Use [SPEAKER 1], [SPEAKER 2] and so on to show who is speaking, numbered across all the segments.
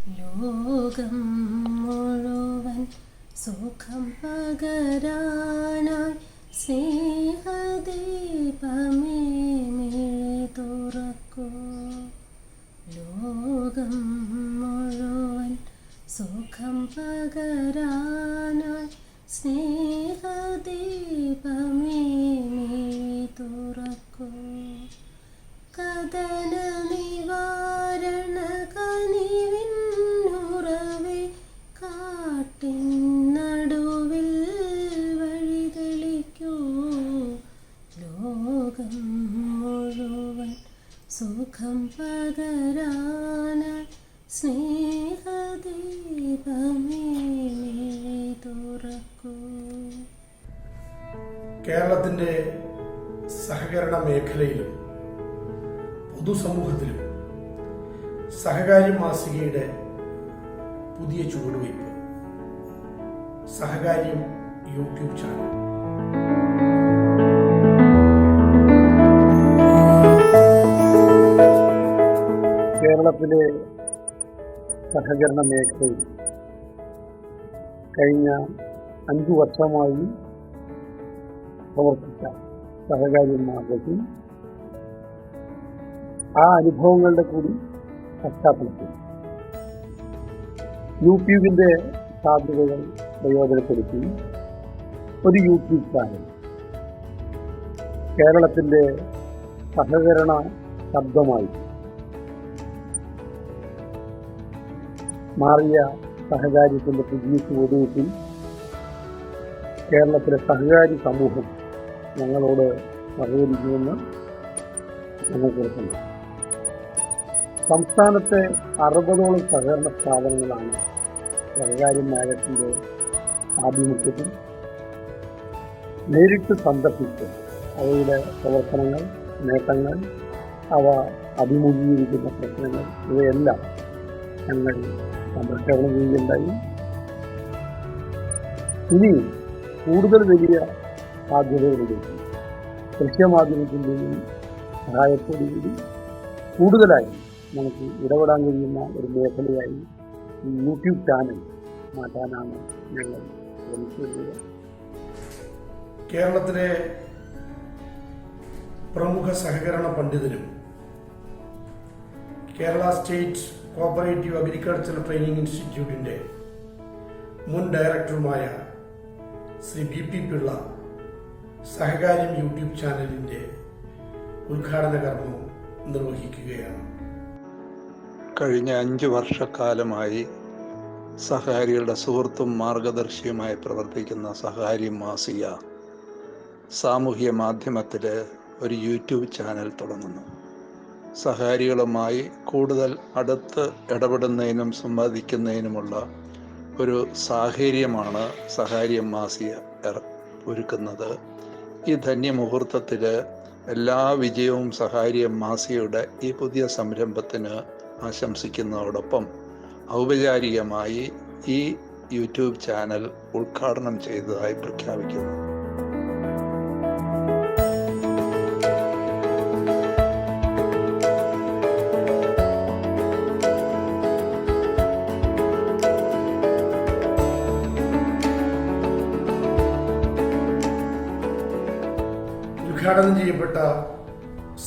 [SPEAKER 1] ലോകം മുഴുവൻ സുഖം പകരാനായി സ്നേഹദീപമേ മിഴി തുറക്കൂ. ലോകം മുഴുവൻ സുഖം പകരാനായി സ്നേഹദീപമേ മിഴി തുറക്കൂ. കഥന നിവാരണ കനിവിന്നുറവേ കാട്ടിൻ നടുവിൽ വഴിതെളിക്കൂ. ലോകം മുഴുവൻ സുഖം പകരാനായി സ്നേഹദീപമേ മിഴി തുറക്കൂ.
[SPEAKER 2] കേരളത്തിൻ്റെ സഹകരണ മേഖലയിലും പൊതുസമൂഹത്തിലും സഹകാര്യം മാസികയുടെ പുതിയ ചുവടുവയ്പ് സഹകാര്യം യൂട്യൂബ് ചാനൽ.
[SPEAKER 3] കേരളത്തിലെ സഹകരണ മേഖലയിൽ കഴിഞ്ഞ 5 വർഷമായി പ്രവർത്തിച്ച സഹകാര്യം മാർഗത്തിൽ ആ അനുഭവങ്ങളുടെ കൂടി പശ്ചാത്തലത്തിൽ യൂട്യൂബിൻ്റെ സാധ്യതകൾ പ്രയോജനപ്പെടുത്തി ഒരു യൂട്യൂബ് ചാനൽ കേരളത്തിൻ്റെ സഹകരണ ശബ്ദമായി മാറിയ സഹകാര്യത്തിൻ്റെ പുതിയ ചുവടുവയ്പിൽ കേരളത്തിലെ സഹകാരി സമൂഹം ഞങ്ങളോട് സഹകരിക്കുമെന്ന് ഞങ്ങൾക്കുറപ്പുണ്ട്. സംസ്ഥാനത്തെ 60ഓളം സഹകരണ സ്ഥാപനങ്ങളാണ് സഹകാര്യം മാഗസിൻ്റെ ആഭിമുഖ്യത്തിൽ നേരിട്ട് സന്ദർശിച്ച് അവയുടെ പ്രവർത്തനങ്ങൾ, നേട്ടങ്ങൾ, അവ അഭിമുഖീകരിക്കുന്ന പ്രശ്നങ്ങൾ ഇവയെല്ലാം ഞങ്ങൾ പ്രക്ഷേപണം ചെയ്യുകയുണ്ടായി. ഇനി കൂടുതൽ വലിയ സാധ്യതകളിലേക്ക് ദൃശ്യമാധ്യമത്തിൻ്റെയും സഹായത്തോടുകൂടി കൂടുതലായി നമുക്ക് ഇടപെടാൻ കഴിയുന്ന ഒരു മേഖലയായി ഈ യൂട്യൂബ് ചാനൽ മാറ്റാനാണ് ഞങ്ങൾ ശ്രമിക്കുന്നത്.
[SPEAKER 2] കേരളത്തിലെ പ്രമുഖ സഹകരണ പണ്ഡിതരും Kerala state cooperative agricultural training ഇൻസ്റ്റിറ്റ്യൂട്ടിൻ്റെ മുൻ ഡയറക്ടറുമായ ശ്രീ ബി പി പിള്ള സഹകാര്യം യൂട്യൂബ് ചാനലിൻ്റെ ഉദ്ഘാടന കർമ്മം നിർവഹിക്കുകയാണ്.
[SPEAKER 4] കഴിഞ്ഞ 5 വർഷക്കാലമായി സഹകാരികളുടെ സുഹൃത്തും മാർഗദർശിയുമായി പ്രവർത്തിക്കുന്ന സഹകാര്യം മാസിക സാമൂഹ്യ മാധ്യമത്തിൽ ഒരു യൂട്യൂബ് ചാനൽ തുടങ്ങുന്നു. സഹകാരികളുമായി കൂടുതൽ അടുത്ത് ഇടപെടുന്നതിനും സംവദിക്കുന്നതിനുമുള്ള ഒരു സാഹചര്യമാണ് സഹകാര്യം മാസിക ഒരുക്കുന്നത്. ഈ ധന്യമുഹൂർത്തത്തിൽ എല്ലാ വിജയവും സഹകാര്യം മാസികയുടെ ഈ പുതിയ സംരംഭത്തിന് ആശംസിക്കുന്നതോടൊപ്പം ഔപചാരികമായി ഈ യൂട്യൂബ് ചാനൽ ഉദ്ഘാടനം ചെയ്തതായി പ്രഖ്യാപിക്കുന്നു.
[SPEAKER 2] ഉദ്ഘാടനം ചെയ്യപ്പെട്ട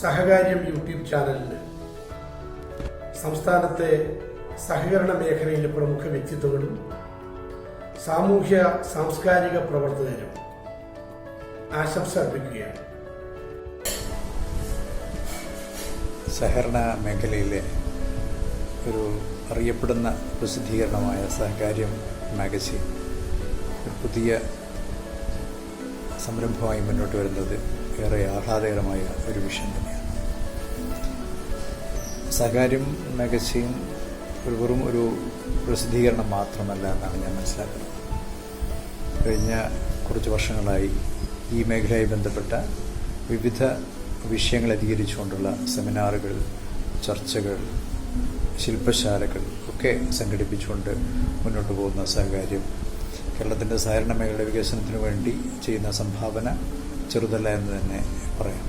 [SPEAKER 2] സഹകാര്യം യൂട്യൂബ് ചാനലിന് സംസ്ഥാനത്തെ സഹകരണ മേഖലയിലെ പ്രമുഖ വ്യക്തിത്വങ്ങളും സാമൂഹ്യ സാംസ്കാരിക പ്രവർത്തകരും ആശംസ അർപ്പിക്കുകയാണ്.
[SPEAKER 5] സഹകരണ മേഖലയിലെ ഒരു അറിയപ്പെടുന്ന പ്രസിദ്ധീകരണമായ സഹകാര്യം മാഗസിൻ ഒരു പുതിയ സംരംഭമായി മുന്നോട്ട് വരുന്നത് ഏറെ ആഹ്ലാദകരമായ ഒരു വിഷയം തന്നെയാണ്. സഹകാര്യം മാഗസിൻ വെറും ഒരു പ്രസിദ്ധീകരണം മാത്രമല്ല എന്നാണ് ഞാൻ മനസ്സിലാക്കുന്നത്. കഴിഞ്ഞ കുറച്ച് വർഷങ്ങളായി ഈ മേഖലയുമായി ബന്ധപ്പെട്ട വിവിധ വിഷയങ്ങൾ അധികരിച്ചുകൊണ്ടുള്ള സെമിനാറുകൾ, ചർച്ചകൾ, ശില്പശാലകൾ ഒക്കെ സംഘടിപ്പിച്ചുകൊണ്ട് മുന്നോട്ട് പോകുന്ന സഹകാര്യം കേരളത്തിൻ്റെ സഹകരണ മേഖലയുടെ വികസനത്തിനു വേണ്ടി ചെയ്യുന്ന സംഭാവന ചെറുതല്ല എന്ന് തന്നെ പറയാം.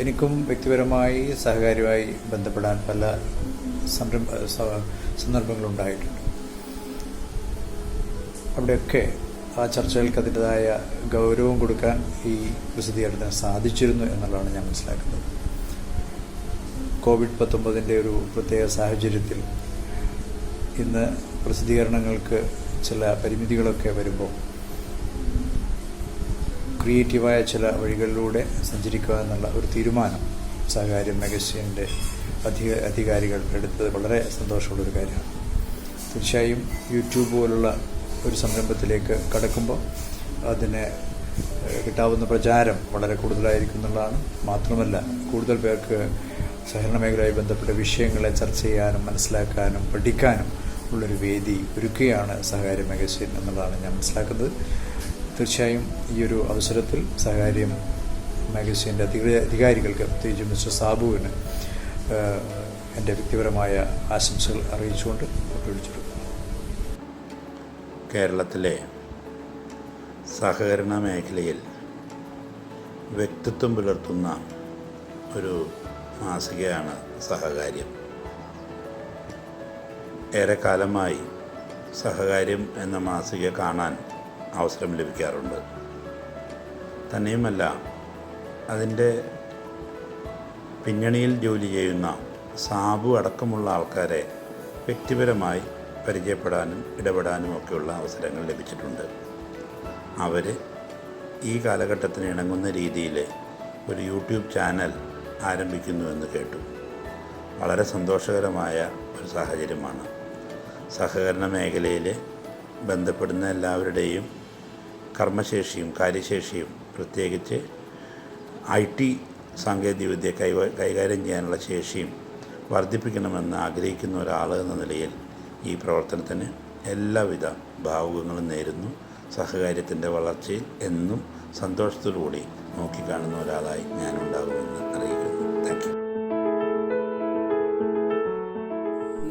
[SPEAKER 5] എനിക്കും വ്യക്തിപരമായി സഹകാര്യമായി ബന്ധപ്പെടാൻ പല സന്ദർഭങ്ങളുണ്ടായിട്ടുണ്ട്. അവിടെയൊക്കെ ആ ചർച്ചകൾക്ക് അതിൻ്റെതായ ഗൗരവം കൊടുക്കാൻ ഈ പ്രസിദ്ധീകരണത്തിന് സാധിച്ചിരുന്നു എന്നുള്ളതാണ് ഞാൻ മനസ്സിലാക്കുന്നത്. കോവിഡ്-19 ഒരു പ്രത്യേക സാഹചര്യത്തിൽ ഇന്ന് പ്രസിദ്ധീകരണങ്ങൾക്ക് ചില പരിമിതികളൊക്കെ വരുമ്പോൾ ക്രിയേറ്റീവായ ചില വഴികളിലൂടെ സഞ്ചരിക്കുക എന്നുള്ള ഒരു തീരുമാനം സഹകാര്യം മാഗസിൻ്റെ അധികാരികൾ എടുത്തത് വളരെ സന്തോഷമുള്ളൊരു കാര്യമാണ്. തീർച്ചയായും യൂട്യൂബ് പോലുള്ള ഒരു സംരംഭത്തിലേക്ക് കടക്കുമ്പോൾ അതിന് കിട്ടാവുന്ന പ്രചാരം വളരെ കൂടുതലായിരിക്കും എന്നുള്ളതാണ്. മാത്രമല്ല, കൂടുതൽ പേർക്ക് സഹകരണ മേഖലയുമായി ബന്ധപ്പെട്ട വിഷയങ്ങളെ ചർച്ച ചെയ്യാനും മനസ്സിലാക്കാനും പഠിക്കാനും ഉള്ളൊരു വേദി ഒരുക്കുകയാണ് സഹകാര്യം മാഗസിൻ എന്നുള്ളതാണ് ഞാൻ മനസ്സിലാക്കുന്നത്. തീർച്ചയായും ഈ ഒരു അവസരത്തിൽ സഹകാര്യം മാഗസിൻ്റെ അധികാരികൾക്ക്, പ്രത്യേകിച്ച് മിസ്റ്റർ സാബുവിന് എൻ്റെ വ്യക്തിപരമായ ആശംസകൾ അറിയിച്ചുകൊണ്ട് വിളിച്ചിരുന്നു.
[SPEAKER 6] കേരളത്തിലെ സഹകരണ മേഖലയിൽ വ്യക്തിത്വം പുലർത്തുന്ന ഒരു മാസികയാണ് സഹകാര്യം. ഏറെക്കാലമായി സഹകാര്യം എന്ന മാസിക കാണാൻ അവസരം ലഭിക്കാറുണ്ട്. തന്നെയുമല്ല, അതിൻ്റെ പിന്നണിയിൽ ജോലി ചെയ്യുന്ന സാബു അടക്കമുള്ള ആൾക്കാരെ വ്യക്തിപരമായി പരിചയപ്പെടാനും ഇടപെടാനും ഒക്കെയുള്ള അവസരങ്ങൾ ലഭിച്ചിട്ടുണ്ട്. അവർ ഈ കാലഘട്ടത്തിന് ഇണങ്ങുന്ന രീതിയിൽ ഒരു യൂട്യൂബ് ചാനൽ ആരംഭിക്കുന്നുവെന്ന് കേട്ടു. വളരെ സന്തോഷകരമായ ഒരു സാഹചര്യമാണ്. സഹകരണ മേഖലയിൽ ബന്ധപ്പെടുന്ന എല്ലാവരുടെയും കർമ്മശേഷിയും കാര്യശേഷിയും, പ്രത്യേകിച്ച് IT സാങ്കേതികവിദ്യ കൈകാര്യം ചെയ്യാനുള്ള ശേഷിയും വർദ്ധിപ്പിക്കണമെന്ന് ആഗ്രഹിക്കുന്ന ഒരാൾ എന്ന നിലയിൽ ഈ പ്രവർത്തനത്തിന് എല്ലാവിധ ഭാവുകങ്ങളും നേരുന്നു. സഹകാര്യത്തിൻ്റെ വളർച്ചയിൽ എന്നും സന്തോഷത്തോടുകൂടി നോക്കിക്കാണുന്ന ഒരാളായി ഞാനുണ്ടാകുമെന്ന് അറിയിക്കുന്നു. Thank you.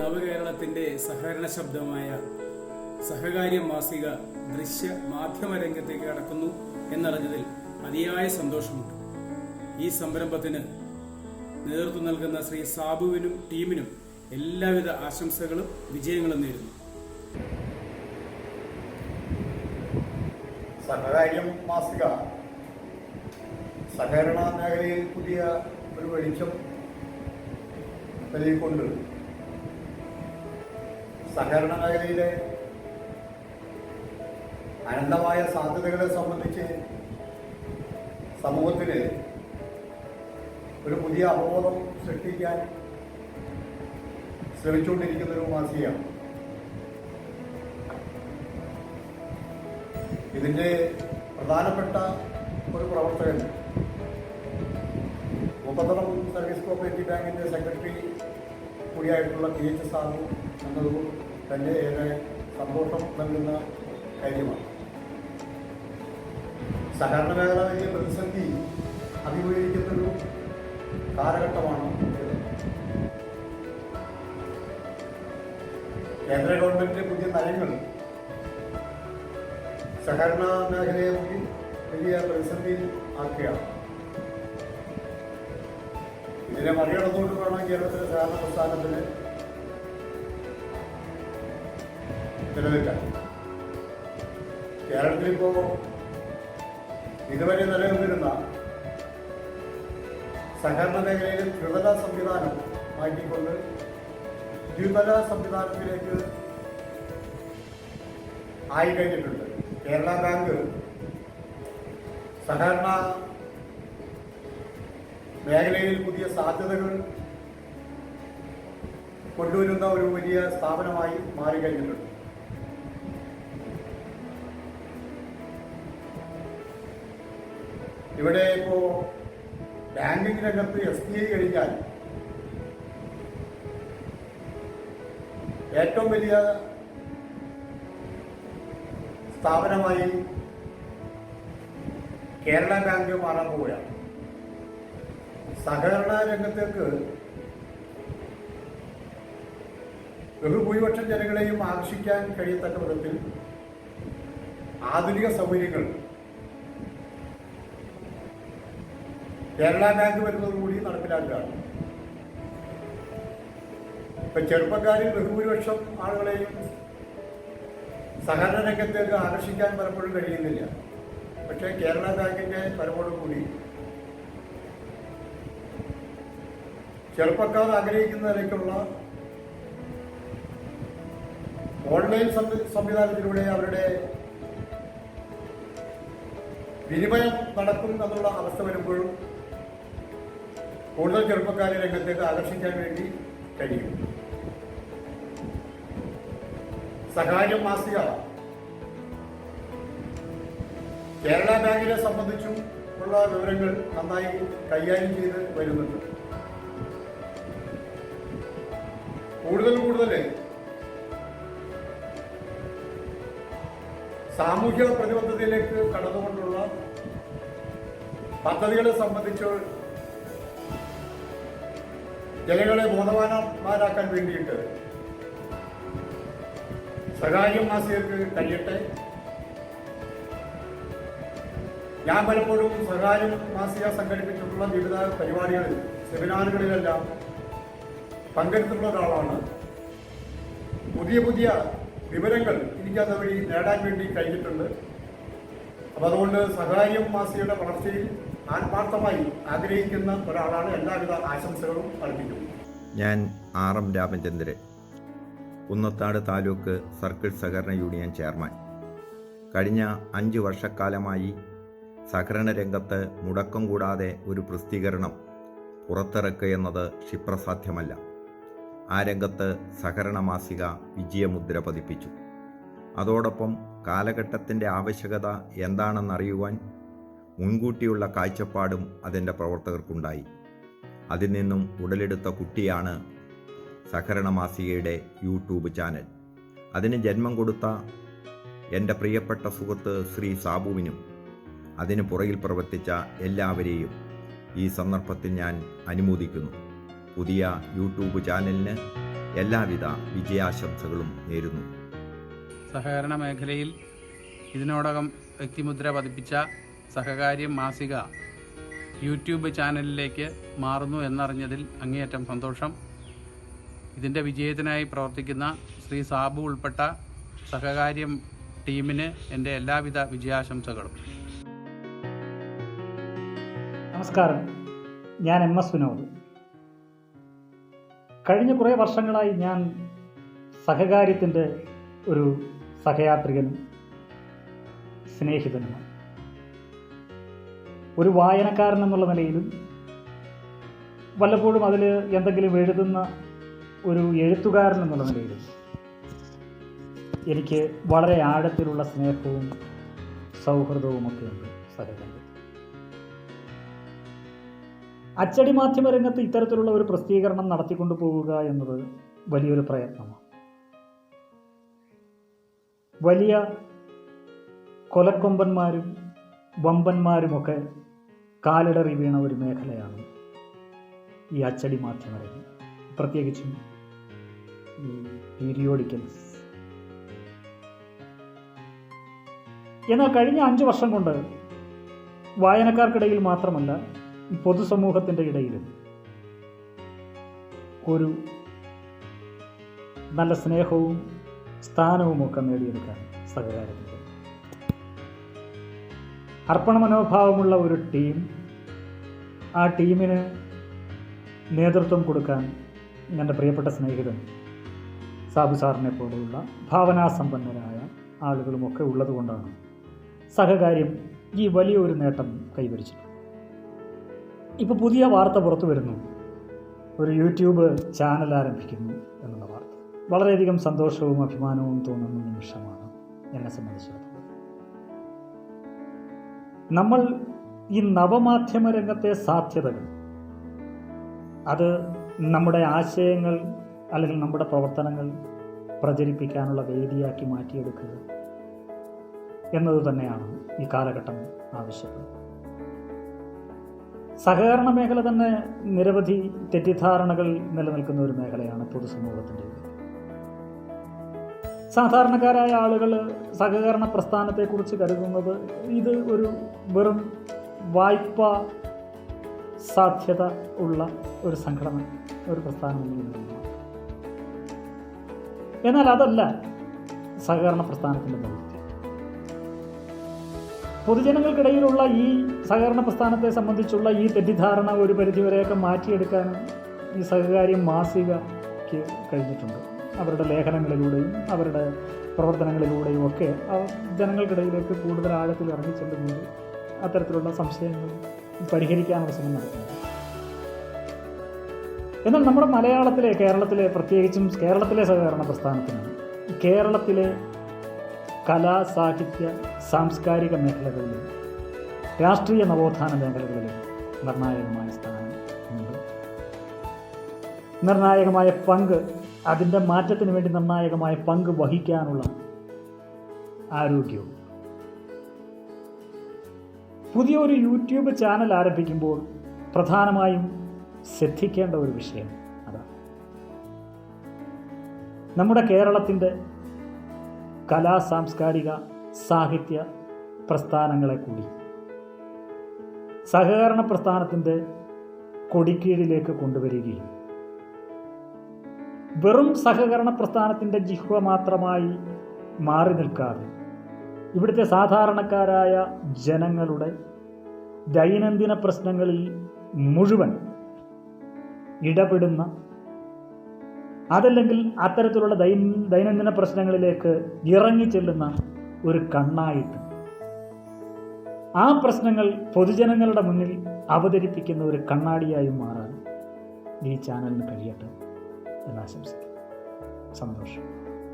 [SPEAKER 7] നവകേരളത്തിൻ്റെ സഹകരണ ശബ്ദമായ സഹകാര്യം മാസിക ദൃശ്യ മാധ്യമ രംഗത്തേക്ക് കടക്കുന്നു എന്നറിഞ്ഞതിൽ അതിയായ സന്തോഷമുണ്ട്. ഈ സംരംഭത്തിന് നേതൃത്വം നൽകുന്ന ശ്രീ സാബുവിനും ടീമിനും എല്ലാവിധ ആശംസകളും വിജയങ്ങളും നേരുന്നു.
[SPEAKER 8] സഹകാര്യം മാസിക സഹകരണ മേഖലയിൽ പുതിയ ഒരു വെളിച്ചം നൽകിക്കൊണ്ട് സഹകരണ മേഖലയിലെ അനന്തമായ സാധ്യതകളെ സംബന്ധിച്ച് സമൂഹത്തിന് ഒരു പുതിയ അവബോധം സൃഷ്ടിക്കാൻ ശ്രമിച്ചുകൊണ്ടിരിക്കുന്നൊരു മാസികയാണ്. ഇതിൻ്റെ പ്രധാനപ്പെട്ട ഒരു പ്രവർത്തകൻ മുപ്പത്തളം സർവീസ് കോപ്പറേറ്റീവ് ബാങ്കിൻ്റെ സെക്രട്ടറി കൂടിയായിട്ടുള്ള PH സാബു എന്നത് തന്നെ ഏറെ സന്തോഷം നൽകുന്ന കാര്യമാണ്. സഹകരണ മേഖല വലിയ പ്രതിസന്ധി അഭിമുഖീകരിക്കുന്നൊരു കാലഘട്ടമാണ്. കേന്ദ്ര ഗവൺമെന്റിന്റെ പുതിയ നയങ്ങൾ സഹകരണ മേഖലയെ വലിയ പ്രതിസന്ധിയിൽ ആക്കുകയാണ്. ഇതിനെ മറികടന്നുകൊണ്ട് വേണം കേരളത്തിലെ സഹകരണ പ്രസ്ഥാനത്തിന് നിലനിൽക്കാൻ. കേരളത്തിലിപ്പോൾ ഇതുവരെ നിലനിന്നിരുന്ന സഹകരണ മേഖലയിലെ ത്രിതല സംവിധാനം മാറ്റിക്കൊണ്ട് ദ്വിതല സംവിധാനത്തിലേക്ക് ആയി കഴിഞ്ഞിട്ടുണ്ട്. കേരള ബാങ്ക് സഹകരണ മേഖലയിൽ പുതിയ സാധ്യതകൾ കൊണ്ടുവരുന്ന ഒരു വലിയ സ്ഥാപനമായി മാറിക്കഴിഞ്ഞിട്ടുണ്ട്. ഇവിടെ ഇപ്പോൾ ബാങ്കിംഗ് രംഗത്ത് SBI കഴിഞ്ഞാൽ ഏറ്റവും വലിയ സ്ഥാപനമായി കേരള ബാങ്ക് മാറാൻ പോവുകയാണ്. സഹകരണ രംഗത്തേക്ക് ബഹുഭൂരിപക്ഷം ജനങ്ങളെയും ആകർഷിക്കാൻ കഴിയത്തക്ക വിധത്തിൽ ആധുനിക സൗകര്യങ്ങൾ കേരള ബാങ്ക് വരുന്നതോടുകൂടി നടപ്പിലാക്കുകയാണ്. ഇപ്പം ചെറുപ്പക്കാരിൽ ബഹുഭൂരിപക്ഷം ആളുകളെയും സഹകരണ രംഗത്തേക്ക് ആകർഷിക്കാൻ പലപ്പോഴും കഴിയുന്നില്ല. പക്ഷേ കേരള ബാങ്കിൻ്റെ പലപ്പോഴും കൂടി ചെറുപ്പക്കാർ ആഗ്രഹിക്കുന്നതിലേക്കുള്ള ഓൺലൈൻ സംവിധാനത്തിലൂടെ അവരുടെ വിനിമയം നടക്കും എന്നുള്ള അവസ്ഥ വരുമ്പോഴും കൂടുതൽ ചെറുപ്പക്കാരെ രംഗത്തേക്ക് ആകർഷിക്കാൻ വേണ്ടി കഴിയും. സഹായം മാസിക കേരള ബാങ്കിനെ സംബന്ധിച്ചും ഉള്ള വിവരങ്ങൾ നന്നായി കൈകാര്യം ചെയ്ത് വരുന്നുണ്ട്. കൂടുതൽ സാമൂഹ്യ പ്രതിബദ്ധതയിലേക്ക് കടന്നുകൊണ്ടുള്ള പദ്ധതികളെ സംബന്ധിച്ച് ജനങ്ങളെ ബോധവാന്മാരാക്കാൻ വേണ്ടിയിട്ട് സഹായം മാസികർക്ക് കഴിയട്ടെ. ഞാൻ പലപ്പോഴും സഹായം മാസിക സംഘടിപ്പിച്ചിട്ടുള്ള വിവിധ പരിപാടികളിൽ, സെമിനാറുകളിലെല്ലാം പങ്കെടുത്തിട്ടുള്ള ഒരാളാണ്. പുതിയ വിവരങ്ങൾ എനിക്കത് വഴി നേടാൻ വേണ്ടി കഴിഞ്ഞിട്ടുണ്ട്. അപ്പം അതുകൊണ്ട് സഹായം മാസികയുടെ വളർച്ചയിൽ ആത്മാർത്ഥമായി ആഗ്രഹിക്കുന്ന ഒരാളാണ്. എല്ലാവിധ ആശംസകളും അർപ്പിക്കുന്നു.
[SPEAKER 9] ഞാൻ RM രാമചന്ദ്രൻ, കുന്നത്താട് താലൂക്ക് സർക്കിൾ സഹകരണ യൂണിയൻ ചെയർമാൻ. കഴിഞ്ഞ 5 വർഷക്കാലമായി സഹകരണ രംഗത്ത് മുടക്കം കൂടാതെ ഒരു പ്രസിദ്ധീകരണം പുറത്തിറക്കുക എന്നത് ക്ഷിപ്രസാധ്യമല്ല. ആ രംഗത്ത് സഹകരണ മാസിക വിജയമുദ്ര പതിപ്പിച്ചു. അതോടൊപ്പം കാലഘട്ടത്തിൻ്റെ ആവശ്യകത എന്താണെന്നറിയുവാൻ മുൻകൂട്ടിയുള്ള കാഴ്ചപ്പാടും അതിൻ്റെ പ്രവർത്തകർക്കുണ്ടായി. അതിൽ നിന്നും ഉടലെടുത്ത കുട്ടിയാണ് സഹകരണ മാസികയുടെ യൂട്യൂബ് ചാനൽ. അതിന് ജന്മം കൊടുത്ത എൻ്റെ പ്രിയപ്പെട്ട സുഹൃത്ത് ശ്രീ സാബുവിനും അതിന് പുറകിൽ പ്രവർത്തിച്ച എല്ലാവരെയും ഈ സന്ദർഭത്തിൽ ഞാൻ അനുമോദിക്കുന്നു. പുതിയ യൂട്യൂബ് ചാനലിന് എല്ലാവിധ വിജയാശംസകളും നേരുന്നു.
[SPEAKER 10] സഹകരണ മേഖലയിൽ ഇതിനോടകം വ്യക്തിമുദ്ര പതിപ്പിച്ച സഹകാര്യം മാസിക യൂട്യൂബ് ചാനലിലേക്ക് മാറുന്നു എന്നറിഞ്ഞതിൽ അങ്ങേയറ്റം സന്തോഷം. ഇതിൻ്റെ വിജയത്തിനായി പ്രവർത്തിക്കുന്ന ശ്രീ സാബു ഉൾപ്പെട്ട സഹകാര്യം ടീമിന് എൻ്റെ എല്ലാവിധ വിജയാശംസകളും.
[SPEAKER 11] നമസ്കാരം, ഞാൻ MS വിനോദ്. കഴിഞ്ഞ കുറേ വർഷങ്ങളായി ഞാൻ സഹകാര്യത്തിൻ്റെ ഒരു സഹയാത്രികനും സ്നേഹിതനുമാണ്. ഒരു വായനക്കാരൻ എന്നുള്ള നിലയിലും വല്ലപ്പോഴും അതിൽ എന്തെങ്കിലും എഴുതുന്ന ഒരു എഴുത്തുകാരൻ എന്നുള്ള നിലയിലും എനിക്ക് വളരെ ആഴത്തിലുള്ള സ്നേഹവും സൗഹൃദവുമൊക്കെ ഉണ്ട് സഹകാര്യം. അച്ചടി മാധ്യമ രംഗത്ത് ഇത്തരത്തിലുള്ള ഒരു പ്രസിദ്ധീകരണം നടത്തിക്കൊണ്ടു പോവുക എന്നത് വലിയൊരു പ്രയത്നമാണ്. വലിയ കൊലക്കൊമ്പന്മാരും വമ്പന്മാരുമൊക്കെ കാലിടറി വീണ ഒരു മേഖലയാണ് ഈ അച്ചടി മാധ്യമ രംഗം, പ്രത്യേകിച്ചും ഈ പീരിയോഡിക്കൽസ്. എന്നാൽ കഴിഞ്ഞ 5 വർഷം കൊണ്ട് വായനക്കാർക്കിടയിൽ മാത്രമല്ല, ഈ പൊതുസമൂഹത്തിൻ്റെ ഇടയിലും ഒരു നല്ല സ്നേഹവും സ്ഥാനവുമൊക്കെ നേടിയെടുക്കാൻ സഹകാര്യത്തിൽ അർപ്പണ മനോഭാവമുള്ള ഒരു ടീം, ആ ടീമിന് നേതൃത്വം കൊടുക്കാൻ എൻ്റെ പ്രിയപ്പെട്ട സ്നേഹിതൻ സാബു സാറിനെ പോലെയുള്ള ഭാവനാസമ്പന്നരായ ആളുകളുമൊക്കെ ഉള്ളതുകൊണ്ടാണ് സഹകാര്യം ഈ വലിയൊരു നേട്ടം കൈവരിച്ചത്. ഇപ്പോൾ പുതിയ വാർത്ത പുറത്തു വരുന്നു, ഒരു യൂട്യൂബ് ചാനൽ ആരംഭിക്കുന്നു എന്നുള്ള വാർത്ത. വളരെയധികം സന്തോഷവും അഭിമാനവും തോന്നുന്ന നിമിഷമാണ് എന്നെ സംബന്ധിച്ചിടത്തോളം. നമ്മൾ ഈ നവമാധ്യമ രംഗത്തെ സാധ്യതകൾ, അത് നമ്മുടെ ആശയങ്ങൾ അല്ലെങ്കിൽ നമ്മുടെ പ്രവർത്തനങ്ങൾ പ്രചരിപ്പിക്കാനുള്ള വേദിയാക്കി മാറ്റിയെടുക്കുക എന്നത് തന്നെയാണ് ഈ കാലഘട്ടം ആവശ്യപ്പെടുന്നത്. സഹകരണ മേഖല തന്നെ നിരവധി തെറ്റിദ്ധാരണകൾ നിലനിൽക്കുന്ന ഒരു മേഖലയാണ് പൊതുസമൂഹത്തിൻ്റെ. സാധാരണക്കാരായ ആളുകൾ സഹകരണ പ്രസ്ഥാനത്തെക്കുറിച്ച് കരുതുന്നത് ഇത് ഒരു വെറും വായ്പ സാധ്യത ഉള്ള ഒരു സംഘടന, ഒരു പ്രസ്ഥാനം. എന്നാൽ അതല്ല സഹകരണ പ്രസ്ഥാനത്തിൻ്റെ ദൗത്യം. പൊതുജനങ്ങൾക്കിടയിലുള്ള ഈ സഹകരണ പ്രസ്ഥാനത്തെ സംബന്ധിച്ചുള്ള ഈ തെറ്റിദ്ധാരണ ഒരു പരിധിവരെയൊക്കെ മാറ്റിയെടുക്കാനും ഈ സഹകാര്യം മാസികയ്ക്ക് കഴിഞ്ഞിട്ടുണ്ട്. അവരുടെ ലേഖനങ്ങളിലൂടെയും അവരുടെ പ്രവർത്തനങ്ങളിലൂടെയും ഒക്കെ ജനങ്ങൾക്കിടയിലേക്ക് കൂടുതൽ ആഴത്തിൽ ഇറങ്ങിച്ചെല്ലുന്നുണ്ട്. അത്തരത്തിലുള്ള സംശയങ്ങൾ പരിഹരിക്കാനുള്ള ശ്രമം നടത്തുന്നുണ്ട്. എന്നാൽ നമ്മുടെ കേരളത്തിലെ പ്രത്യേകിച്ചും കേരളത്തിലെ സഹകരണ പ്രസ്ഥാനത്തിന് കേരളത്തിലെ കലാ, സാഹിത്യ, സാംസ്കാരിക മേഖലകളിലും രാഷ്ട്രീയ നവോത്ഥാന മേഖലകളിലും നിർണായകമായ സ്ഥാനം ഉണ്ട്. നിർണായകമായ പങ്ക്, അതിൻ്റെ മാറ്റത്തിന് വേണ്ടി നിർണായകമായ പങ്ക് വഹിക്കാനുള്ള ആരോഗ്യവും. പുതിയൊരു യൂട്യൂബ് ചാനൽ ആരംഭിക്കുമ്പോൾ പ്രധാനമായും ശ്രദ്ധിക്കേണ്ട ഒരു വിഷയം അതാണ്. നമ്മുടെ കേരളത്തിൻ്റെ കലാ, സാംസ്കാരിക, സാഹിത്യ പ്രസ്ഥാനങ്ങളെ കൂടി സഹകരണ പ്രസ്ഥാനത്തിൻ്റെ കൊടിക്കീഴിലേക്ക് കൊണ്ടുവരികയും വെറും സഹകരണ പ്രസ്ഥാനത്തിൻ്റെ ജിഹ്വ മാത്രമായി മാറി നിൽക്കാതെ ഇവിടുത്തെ സാധാരണക്കാരായ ജനങ്ങളുടെ ദൈനംദിന പ്രശ്നങ്ങളിൽ മുഴുവൻ ഇടപെടുന്ന, അതല്ലെങ്കിൽ അത്തരത്തിലുള്ള ദൈനംദിന പ്രശ്നങ്ങളിലേക്ക് ഇറങ്ങിച്ചെല്ലുന്ന ഒരു കണ്ണായിട്ട് ആ പ്രശ്നങ്ങൾ പൊതുജനങ്ങളുടെ മുന്നിൽ അവതരിപ്പിക്കുന്ന ഒരു കണ്ണാടിയായി മാറാൻ ഈ ചാനലിന് കഴിയട്ടെ എന്നാശംസിക്കും. സന്തോഷം.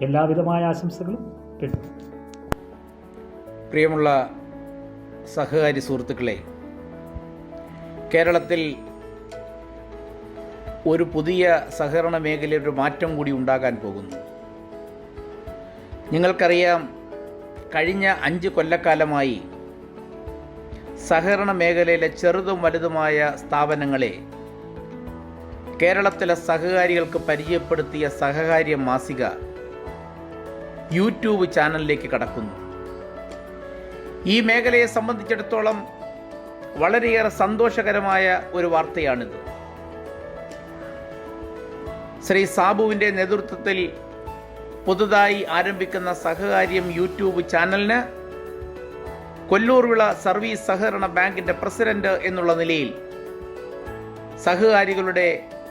[SPEAKER 11] എല്ലാവിധമായ ആശംസകളും കിട്ടും.
[SPEAKER 12] പ്രിയമുള്ള സഹകാരി സുഹൃത്തുക്കളെ, കേരളത്തിൽ ഒരു പുതിയ സഹകരണ മേഖലയിൽ ഒരു മാറ്റം കൂടി ഉണ്ടാകാൻ പോകുന്നു. നിങ്ങൾക്കറിയാം, കഴിഞ്ഞ 5 കൊല്ലക്കാലമായി സഹകരണ മേഖലയിലെ ചെറുതും വലുതുമായ സ്ഥാപനങ്ങളെ കേരളത്തിലെ സഹകാരികൾക്ക് പരിചയപ്പെടുത്തിയ സഹകാര്യ മാസിക യൂട്യൂബ് ചാനലിലേക്ക് കടക്കുന്നു. ഈ മേഖലയെ സംബന്ധിച്ചിടത്തോളം വളരെയേറെ സന്തോഷകരമായ ഒരു വാർത്തയാണിത്. ശ്രീ സാബുവിൻ്റെ നേതൃത്വത്തിൽ പുതുതായി ആരംഭിക്കുന്ന സഹകാര്യം യൂട്യൂബ് ചാനലിന് കൊല്ലൂർവിള സർവീസ് സഹകരണ ബാങ്കിൻ്റെ പ്രസിഡന്റ് എന്നുള്ള നിലയിൽ സഹകാരികളുടെ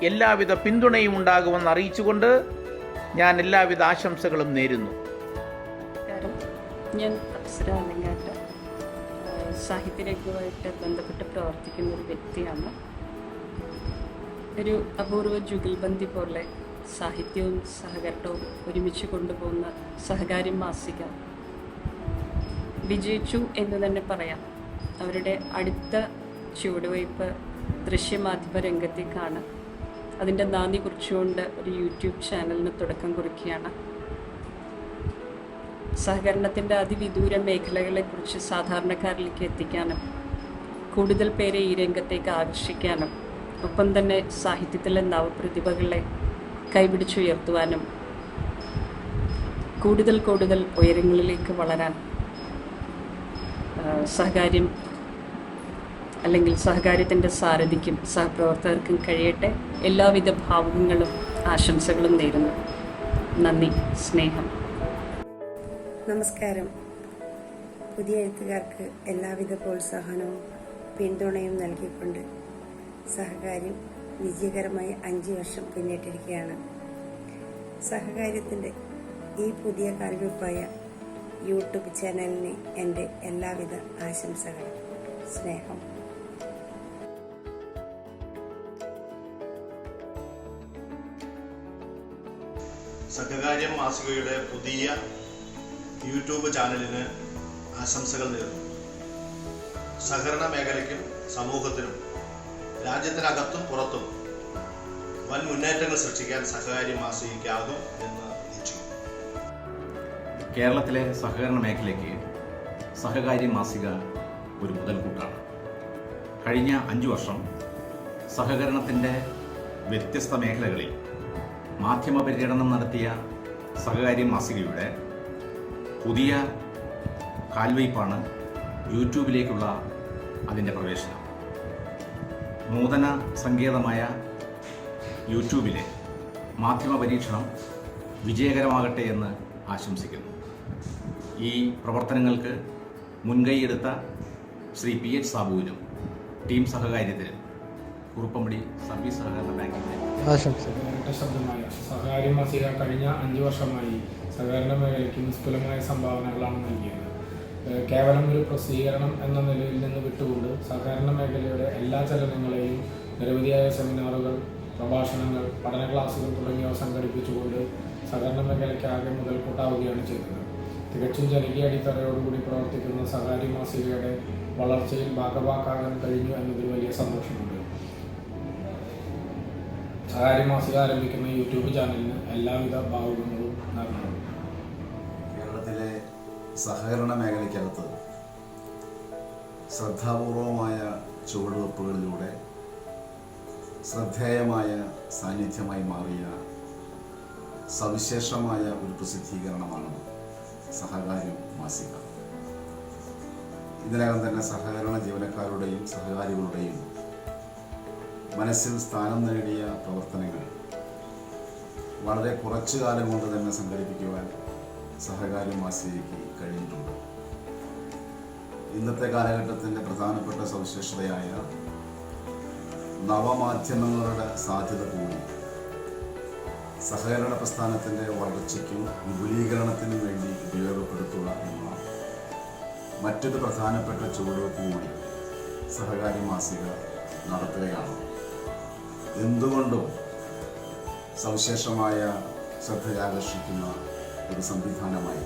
[SPEAKER 12] എല്ലാവിധ പിന്തുണയും ഉണ്ടാകുമെന്ന് അറിയിച്ചുകൊണ്ട് ഞാൻ എല്ലാവിധ ആശംസകളും നേരുന്നു.
[SPEAKER 13] ഞാൻ അപ്സര അലങ്ങാട്ട് സാഹിത്യരംഗവുമായിട്ട് ബന്ധപ്പെട്ട് പ്രവർത്തിക്കുന്ന ഒരു വ്യക്തിയാണ്. ഒരു അപൂർവ ജുഗൽബന്ദി പോലെ സാഹിത്യവും സഹകരണവും ഒരുമിച്ച് കൊണ്ടുപോകുന്ന സഹകാര്യം മാസിക വിജയിച്ചു എന്ന് തന്നെ പറയാം. അവരുടെ അടുത്ത ചുവടുവയ്പ് ദൃശ്യമാധ്യമ രംഗത്തേക്കാണ്. അതിൻ്റെ നാന്ദി കുറിച്ചുകൊണ്ട് ഒരു യൂട്യൂബ് ചാനലിന് തുടക്കം കുറിക്കുകയാണ്. സഹകരണത്തിൻ്റെ അതിവിദൂര മേഖലകളെക്കുറിച്ച് സാധാരണക്കാരിലേക്ക് എത്തിക്കാനും കൂടുതൽ പേരെ ഈ രംഗത്തേക്ക് ആകർഷിക്കാനും ഒപ്പം തന്നെ സാഹിത്യത്തിലെ നവപ്രതിഭകളെ കൈപിടിച്ചുയർത്തുവാനും കൂടുതൽ കൂടുതൽ ഉയരങ്ങളിലേക്ക് വളരാൻ സഹകാര്യം അല്ലെങ്കിൽ സഹകാര്യത്തിൻ്റെ സാരഥിക്കും സഹപ്രവർത്തകർക്കും കഴിയട്ടെ. എല്ലാവിധ ഭാവുകങ്ങളും ആശംസകളും നേരുന്നു. നന്ദി, സ്നേഹം.
[SPEAKER 14] നമസ്കാരം. പുതിയ എഴുത്തുകാർക്ക് എല്ലാവിധ പ്രോത്സാഹനവും പിന്തുണയും നൽകിക്കൊണ്ട് സഹകാര്യം വിജയകരമായി 5 വർഷം പിന്നിട്ടിരിക്കുകയാണ്. സഹകാര്യത്തിൻ്റെ ഈ പുതിയ കാൽവെപ്പായ യൂട്യൂബ് ചാനലിന് എൻ്റെ എല്ലാവിധ ആശംസകളും. സ്നേഹം.
[SPEAKER 15] സഹകാര്യം മാസികയുടെ പുതിയ യൂട്യൂബ് ചാനലിന് ആശംസകൾ നേരുന്നു. സഹകരണ മേഖലയ്ക്കും സമൂഹത്തിനും രാജ്യത്തിനകത്തും പുറത്തും വൻ മുന്നേറ്റങ്ങൾ സൃഷ്ടിക്കാൻ സഹകാര്യം മാസികയ്ക്കാകും എന്ന് പ്രതീക്ഷിക്കുന്നു.
[SPEAKER 16] കേരളത്തിലെ സഹകരണ മേഖലയ്ക്ക് സഹകാര്യം മാസിക ഒരു മുതൽക്കൂട്ടാണ്. കഴിഞ്ഞ 5 വർഷം സഹകരണത്തിൻ്റെ വ്യത്യസ്ത മേഖലകളിൽ മാധ്യമ പര്യടനം നടത്തിയ സഹകാര്യം മാസികയുടെ പുതിയ കാൽവയ്പ്പാണ് യൂട്യൂബിലേക്കുള്ള അതിൻ്റെ പ്രവേശനം. നൂതന സങ്കേതമായ യൂട്യൂബിലെ മാധ്യമ പരീക്ഷണം വിജയകരമാകട്ടെ എന്ന് ആശംസിക്കുന്നു. ഈ പ്രവർത്തനങ്ങൾക്ക് മുൻകൈയെടുത്ത ശ്രീ PH സാബുവിനും ടീം സഹകാര്യത്തിനും കുറുപ്പമ്പടി സർവീസ് സഹകരണ ബാങ്കിൻ്റെ
[SPEAKER 7] ശബ്ദമായ സഹകാര്യ മാസിക കഴിഞ്ഞ 5 വർഷമായി സഹകരണ മേഖലയ്ക്ക് നിസ്തുലമായ സംഭാവനകളാണ് നൽകിയത്. കേവലം ഒരു പ്രസിദ്ധീകരണം എന്ന നിലയിൽ നിന്ന് വിട്ടുകൊണ്ട് സഹകരണ മേഖലയുടെ എല്ലാ ചലനങ്ങളെയും നിരവധിയായ സെമിനാറുകൾ, പ്രഭാഷണങ്ങൾ, പഠന ക്ലാസുകൾ തുടങ്ങിയവ സംഘടിപ്പിച്ചുകൊണ്ട് സഹകരണ മേഖലയ്ക്കാകെ മുതൽക്കൂട്ടാവുകയാണ് ചെയ്തത്. തികച്ചും ജനകീയ അടിത്തറയോടുകൂടി പ്രവർത്തിക്കുന്ന സഹകാര്യ മാസികയുടെ വളർച്ചയിൽ ഭാഗവാക്കാകാൻ കഴിഞ്ഞു എന്നതിൽ വലിയ സന്തോഷമുണ്ട്. സഹകാര്യ മാസിക ആരംഭിക്കുന്ന യൂട്യൂബ് ചാനലിന് എല്ലാവിധ ഭാവുകങ്ങളും നൽകുന്നു.
[SPEAKER 17] കേരളത്തിലെ സഹകരണ മേഖലയ്ക്കകത്ത് ശ്രദ്ധാപൂർവമായ ചുവടുവെപ്പുകളിലൂടെ ശ്രദ്ധേയമായ സാന്നിധ്യമായി മാറിയ സവിശേഷമായ ഒരു പ്രസിദ്ധീകരണമാണ് സഹകാര്യം മാസിക. ഇതിനകം തന്നെ സഹകരണ ജീവനക്കാരുടെയും സഹകാരികളുടെയും മനസ്സിൽ സ്ഥാനം നേടിയ പ്രവർത്തനങ്ങൾ വളരെ കുറച്ചു കാലം കൊണ്ട് തന്നെ സംഘടിപ്പിക്കുവാൻ സഹകാര്യം മാസികയ്ക്ക് കഴിഞ്ഞിട്ടുണ്ട്. ഇന്നത്തെ കാലഘട്ടത്തിൻ്റെ പ്രധാനപ്പെട്ട സവിശേഷതയായ നവമാധ്യമങ്ങളുടെ സാധ്യത കൂടി സഹകരണ പ്രസ്ഥാനത്തിൻ്റെ വളർച്ചയ്ക്കും വിപുലീകരണത്തിനും വേണ്ടി ഉപയോഗപ്പെടുത്തുക എന്ന മറ്റൊരു പ്രധാനപ്പെട്ട ചുവടുവെപ്പ് കൂടി സഹകാര്യ മാസിക നടത്തുകയാണ്. എന്തുകൊണ്ടും സവിശേഷമായ ശ്രദ്ധയാകർഷിക്കുന്ന ഒരു സംവിധാനമായി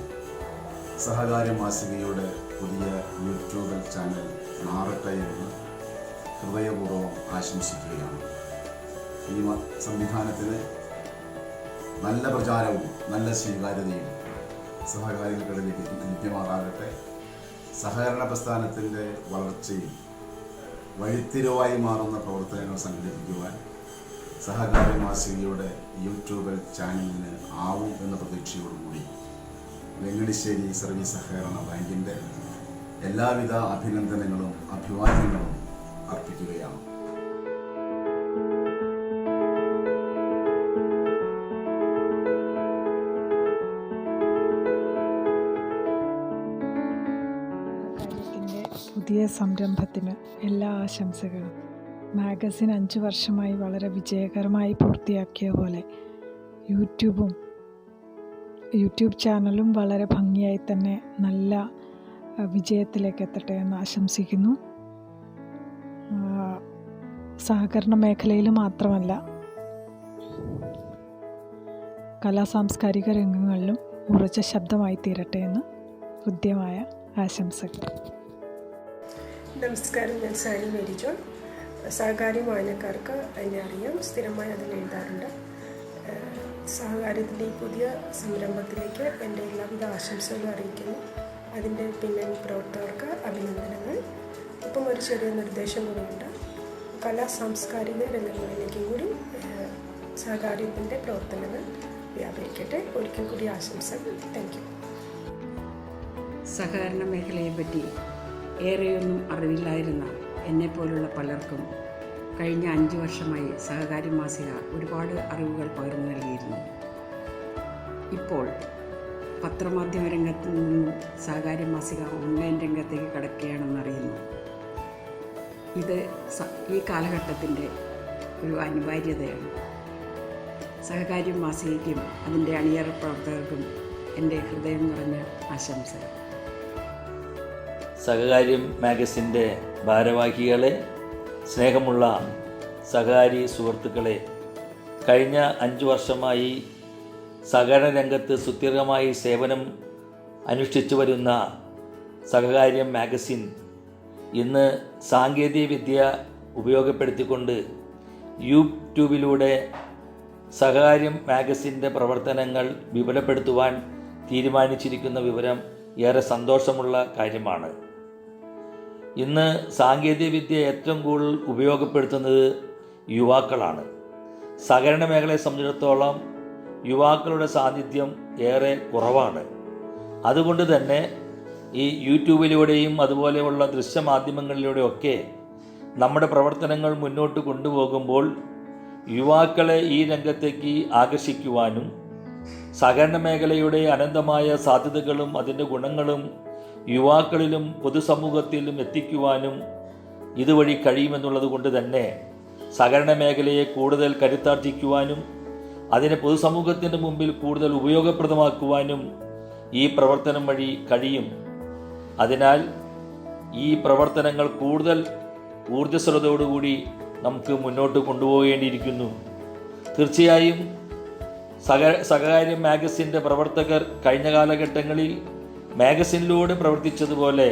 [SPEAKER 17] സഹകാര്യ മാസികയുടെ പുതിയ യൂട്യൂബ് ചാനൽ മാറട്ടെ എന്ന് ഹൃദയപൂർവ്വം ആശംസിക്കുകയാണ്. ഈ സംവിധാനത്തിന് നല്ല പ്രചാരവും നല്ല സ്വീകാര്യതയും സഹകാരികൾക്കിടയിലേക്ക് ലഭ്യമാകാകട്ടെ. സഹകരണ പ്രസ്ഥാനത്തിൻ്റെ വളർച്ചയിൽ വഴിത്തിരിവായി മാറുന്ന പ്രവർത്തനങ്ങൾ സംഘടിപ്പിക്കുവാൻ സഹകാര്യ മാസികയുടെ യൂട്യൂബ് ചാനലിന് ആവും എന്ന പ്രതീക്ഷയോടുകൂടി വെങ്ങടിശ്ശേരി സർവീസ് സഹകരണ ബാങ്കിൻ്റെ എല്ലാവിധ അഭിനന്ദനങ്ങളും അഭിവാദ്യങ്ങളും അർപ്പിക്കുകയാണ്.
[SPEAKER 18] പുതിയ സംരംഭത്തിന് എല്ലാ ആശംസകളും. മാഗസിൻ 5 വർഷമായി വളരെ വിജയകരമായി പൂർത്തിയാക്കിയ പോലെ യൂട്യൂബ് ചാനലും വളരെ ഭംഗിയായി തന്നെ നല്ല വിജയത്തിലേക്ക് എത്തട്ടെ എന്ന് ആശംസിക്കുന്നു. സഹകരണ മേഖലയിൽ മാത്രമല്ല കലാസാംസ്കാരിക രംഗങ്ങളിലും ഉറച്ച ശബ്ദമായി തീരട്ടെ എന്ന് ഹൃദ്യമായ ആശംസകൾ.
[SPEAKER 19] നമസ്കാരം, ഞാൻ സാനി മേരി ജോൺ. സഹകാരി വായനക്കാർക്ക് എന്നെ അറിയാം, സ്ഥിരമായി അതിൽ എഴുതാറുണ്ട്. സഹകാര്യത്തിൻ്റെ ഈ പുതിയ സംരംഭത്തിലേക്ക് എൻ്റെ എല്ലാവിധ ആശംസകളും അറിയിക്കുന്നു. അതിൻ്റെ പിന്നണി പ്രവർത്തകർക്ക് അഭിനന്ദനങ്ങൾ. ഒപ്പം ഒരു ചെറിയ നിർദ്ദേശം കൂടിയുണ്ട്. കലാ സാംസ്കാരിക രംഗങ്ങളിലേക്കും കൂടി സഹകാര്യത്തിൻ്റെ പ്രവർത്തനങ്ങൾ വ്യാപരിക്കട്ടെ. ഒരിക്കൽ കൂടി ആശംസകൾ. Thank you.
[SPEAKER 20] സഹകരണ മേഖലയെപ്പറ്റി ഏറെയൊന്നും അറിവില്ലായിരുന്ന എന്നെപ്പോലുള്ള പലർക്കും കഴിഞ്ഞ 5 വർഷമായി സഹകാര്യ മാസിക ഒരുപാട് അറിവുകൾ പകർന്നു നൽകിയിരുന്നു. ഇപ്പോൾ പത്രമാധ്യമ രംഗത്തു നിന്നും സഹകാര്യ മാസിക ഓൺലൈൻ രംഗത്തേക്ക് കടക്കുകയാണെന്നറിയുന്നു. ഇത് ഈ കാലഘട്ടത്തിൻ്റെ ഒരു അനിവാര്യതയാണ്. സഹകാര്യ മാസികയ്ക്കും അതിൻ്റെ അണിയറ പ്രവർത്തകർക്കും എൻ്റെ ഹൃദയം നിറഞ്ഞ ആശംസകൾ.
[SPEAKER 21] സഹകാര്യം മാഗസിൻ്റെ ഭാരവാഹികളെ, സ്നേഹമുള്ള സഹകാരി സുഹൃത്തുക്കളെ, കഴിഞ്ഞ 5 വർഷമായി സഹകരണ രംഗത്ത് സുദീർഘമായി സേവനം അനുഷ്ഠിച്ചു വരുന്ന സഹകാര്യം മാഗസിൻ ഇന്ന് സാങ്കേതികവിദ്യ ഉപയോഗപ്പെടുത്തിക്കൊണ്ട് യൂട്യൂബിലൂടെ സഹകാര്യം മാഗസിൻ്റെ പ്രവർത്തനങ്ങൾ വിപുലപ്പെടുത്തുവാൻ തീരുമാനിച്ചിരിക്കുന്ന വിവരം ഏറെ സന്തോഷമുള്ള കാര്യമാണ്. ഇന്ന് സാങ്കേതികവിദ്യ ഏറ്റവും കൂടുതൽ ഉപയോഗപ്പെടുത്തുന്നത് യുവാക്കളാണ്. സഹകരണ മേഖലയെ സംബന്ധിച്ചിടത്തോളം യുവാക്കളുടെ സാന്നിധ്യം ഏറെ കുറവാണ്. അതുകൊണ്ട് തന്നെ ഈ യൂട്യൂബിലൂടെയും അതുപോലെയുള്ള ദൃശ്യമാധ്യമങ്ങളിലൂടെയൊക്കെ നമ്മുടെ പ്രവർത്തനങ്ങൾ മുന്നോട്ട് കൊണ്ടുപോകുമ്പോൾ യുവാക്കളെ ഈ രംഗത്തേക്ക് ആകർഷിക്കുവാനും സഹകരണ മേഖലയുടെ അനന്തമായ സാധ്യതകളും അതിൻ്റെ ഗുണങ്ങളും യുവാക്കളിലും പൊതുസമൂഹത്തിലും എത്തിക്കുവാനും ഇതുവഴി കഴിയുമെന്നുള്ളത് കൊണ്ട് തന്നെ സഹകരണ മേഖലയെ കൂടുതൽ കരുത്താർജിക്കുവാനും അതിനെ പൊതുസമൂഹത്തിൻ്റെ മുമ്പിൽ കൂടുതൽ ഉപയോഗപ്രദമാക്കുവാനും ഈ പ്രവർത്തനം വഴി കഴിയും. അതിനാൽ ഈ പ്രവർത്തനങ്ങൾ കൂടുതൽ ഊർജ്ജസ്വലതയോടുകൂടി നമുക്ക് മുന്നോട്ട് കൊണ്ടുപോകേണ്ടിയിരിക്കുന്നു. തീർച്ചയായും സഹകാര്യം മാഗസിൻ്റെ പ്രവർത്തകർ കഴിഞ്ഞ കാലഘട്ടങ്ങളിൽ മാഗസിനിലൂടെ പ്രവർത്തിച്ചതുപോലെ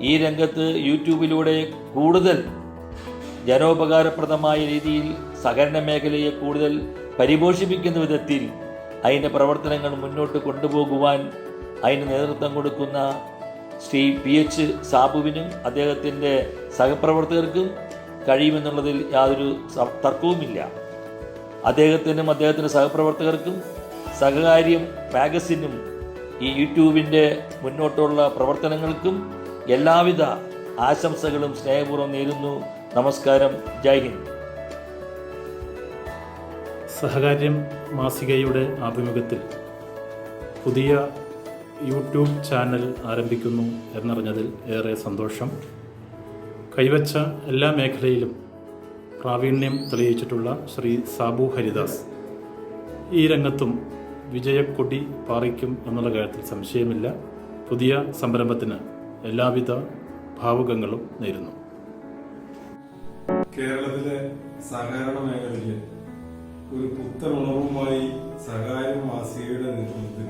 [SPEAKER 21] ഈ രംഗത്ത് യൂട്യൂബിലൂടെ കൂടുതൽ ജനോപകാരപ്രദമായ രീതിയിൽ സഹകരണ മേഖലയെ കൂടുതൽ പരിപോഷിപ്പിക്കുന്ന വിധത്തിൽ അതിൻ്റെ പ്രവർത്തനങ്ങൾ മുന്നോട്ട് കൊണ്ടുപോകുവാൻ അതിന് നേതൃത്വം കൊടുക്കുന്ന ശ്രീ PH സാബുവിനും അദ്ദേഹത്തിൻ്റെ സഹപ്രവർത്തകർക്കും കഴിയുമെന്നുള്ളതിൽ യാതൊരു തർക്കവുമില്ല. അദ്ദേഹത്തിനും അദ്ദേഹത്തിൻ്റെ സഹപ്രവർത്തകർക്കും സഹകാര്യം മാഗസിനും ഈ യൂട്യൂബിൻ്റെ മുന്നോട്ടുള്ള പ്രവർത്തനങ്ങൾക്കും എല്ലാവിധ ആശംസകളും സ്നേഹപൂർവ്വം നേരുന്നു. നമസ്കാരം. ജയ് ഹിന്ദ്.
[SPEAKER 1] സഹകാര്യം മാസികയുടെ ആഭിമുഖ്യത്തിൽ പുതിയ യൂട്യൂബ് ചാനൽ ആരംഭിക്കുന്നു എന്നറിഞ്ഞതിൽ ഏറെ സന്തോഷം. കൈവച്ച എല്ലാ മേഖലയിലും പ്രാവീണ്യം തെളിയിച്ചിട്ടുള്ള ശ്രീ സാബു ഹരിദാസ് ഈ രംഗത്തും വിജയക്കൊടി പാറിക്കും എന്നുള്ള കാര്യത്തിൽ സംശയമില്ല. പുതിയ സംരംഭത്തിന് എല്ലാവിധ ഭാവുകങ്ങളും നേരുന്നു.
[SPEAKER 22] കേരളത്തിലെ സഹകരണ മേഖലയിൽ ഒരു പുത്തൻ ഉണർവുമായി സഹകാര്യം മാസികയുടെ നേതൃത്വത്തിൽ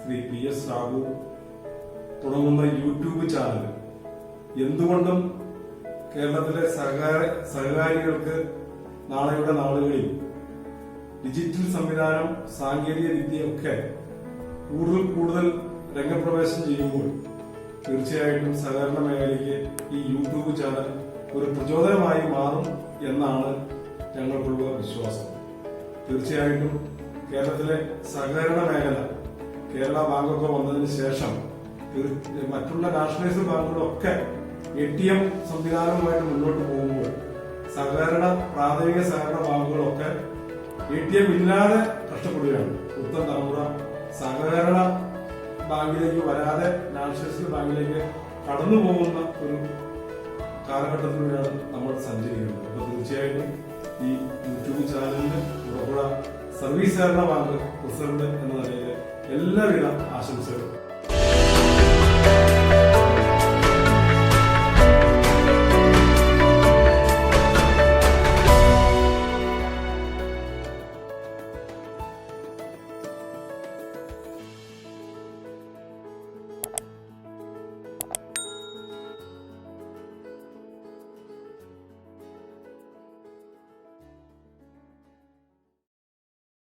[SPEAKER 22] ശ്രീ PH സാബു തുടങ്ങുന്ന യൂട്യൂബ് ചാനൽ എന്തുകൊണ്ടും കേരളത്തിലെ സഹകാരികൾക്ക് നാളെയുടെ നാളുകളിൽ ഡിജിറ്റൽ സംവിധാനം, സാങ്കേതിക വിദ്യയൊക്കെ കൂടുതൽ രംഗപ്രവേശനം ചെയ്യുമ്പോൾ തീർച്ചയായിട്ടും സഹകരണ മേഖലയ്ക്ക് ഈ യൂട്യൂബ് ചാനൽ ഒരു പ്രചോദനമായി മാറും എന്നാണ് ഞങ്ങൾക്കുള്ള വിശ്വാസം. തീർച്ചയായിട്ടും കേരളത്തിലെ സഹകരണ മേഖല കേരള ബാങ്കൊക്കെ വന്നതിന് ശേഷം മറ്റുള്ള നാഷണലൈസ്ഡ് ബാങ്കുകളൊക്കെ ATM സംവിധാനവുമായിട്ട് മുന്നോട്ട് പോകുമ്പോൾ പ്രാഥമിക സഹകരണ ബാങ്കുകളൊക്കെ ATM ഇല്ലാതെ കഷ്ടപ്പെടുകയാണ്. പുത്തൻ തലമുറ സഹകരണ ബാങ്കിലേക്ക് വരാതെ നാഷണലൈസ്ഡ് ബാങ്കിലേക്ക് കടന്നു പോകുന്ന ഒരു കാലഘട്ടത്തിലൂടെയാണ് നമ്മൾ സഞ്ചരിക്കുന്നത്. അപ്പൊ തീർച്ചയായിട്ടും ഈ യൂട്യൂബ് ചാനലിന് ഉറപ്പുള്ള സർവീസ് സഹകരണ ബാങ്ക് പ്രസിഡന്റ് എന്ന നിലയിൽ എല്ലാവിധ ആശംസകളും.